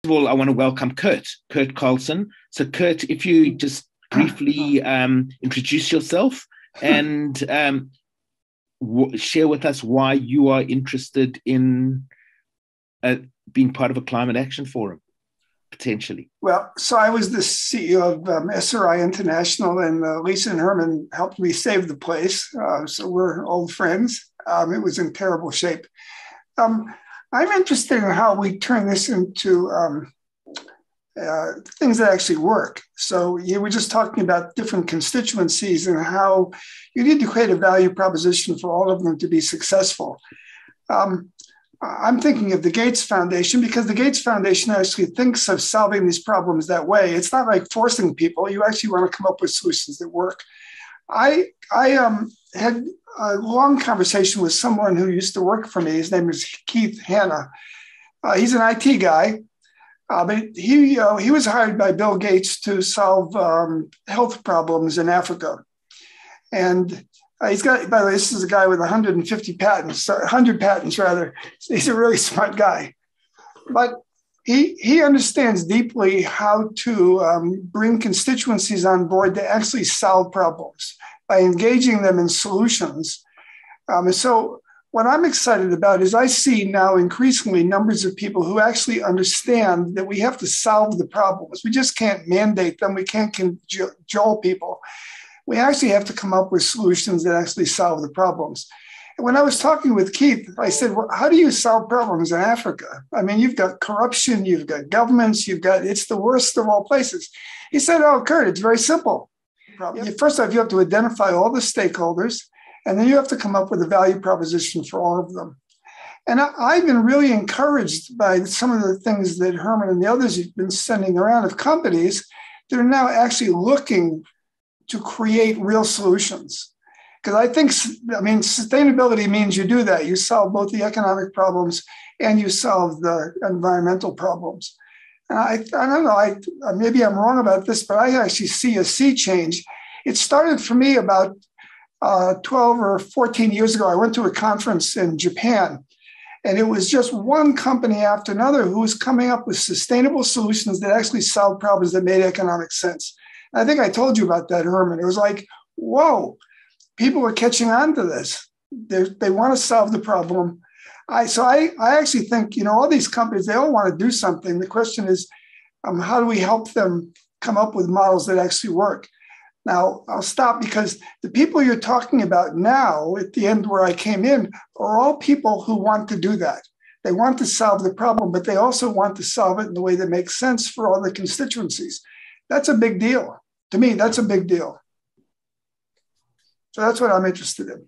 of all, I want to welcome Curt Carlson. So, Curt, if you just briefly introduce yourself and share with us why you are interested in being part of a climate action forum, potentially. Well, so I was the CEO of SRI International, and Lisa and Herman helped me save the place. So we're old friends. It was in terrible shape. I'm interested in how we turn this into things that actually work. So you were just talking about different constituencies and how you need to create a value proposition for all of them to be successful. I'm thinking of the Gates Foundation because the Gates Foundation actually thinks of solving these problems that way. It's not like forcing people. You actually want to come up with solutions that work. I had a long conversation with someone who used to work for me. His name is Keith Hanna. He's an IT guy, but he was hired by Bill Gates to solve health problems in Africa. And he's got, by the way, this is a guy with 150 patents, 100 patents rather. He's a really smart guy. But he understands deeply how to bring constituencies on board to actually solve problems by engaging them in solutions. So what I'm excited about is I see now increasingly numbers of people who actually understand that we have to solve the problems. We just can't mandate them. We can't cajole people. We actually have to come up with solutions that actually solve the problems. And when I was talking with Keith, I said, well, how do you solve problems in Africa? I mean, you've got corruption, you've got governments, it's the worst of all places. He said, oh, Curt, it's very simple. First off, you have to identify all the stakeholders, and then you have to come up with a value proposition for all of them. And I've been really encouraged by some of the things that Herman and the others have been sending around of companies that are now actually looking to create real solutions. Because I think, sustainability means you do that. You solve both the economic problems and you solve the environmental problems. I don't know, maybe I'm wrong about this, but I actually see a sea change. It started for me about 12 or 14 years ago. I went to a conference in Japan, and it was just one company after another who was coming up with sustainable solutions that actually solved problems that made economic sense. And I think I told you about that, Herman. It was like, whoa, people are catching on to this. They want to solve the problem. I actually think, all these companies, they all want to do something. The question is, how do we help them come up with models that actually work? Now, I'll stop because the people you're talking about now, at the end where I came in, are all people who want to do that. They want to solve the problem, but they also want to solve it in a way that makes sense for all the constituencies. That's a big deal. To me, that's a big deal. So that's what I'm interested in.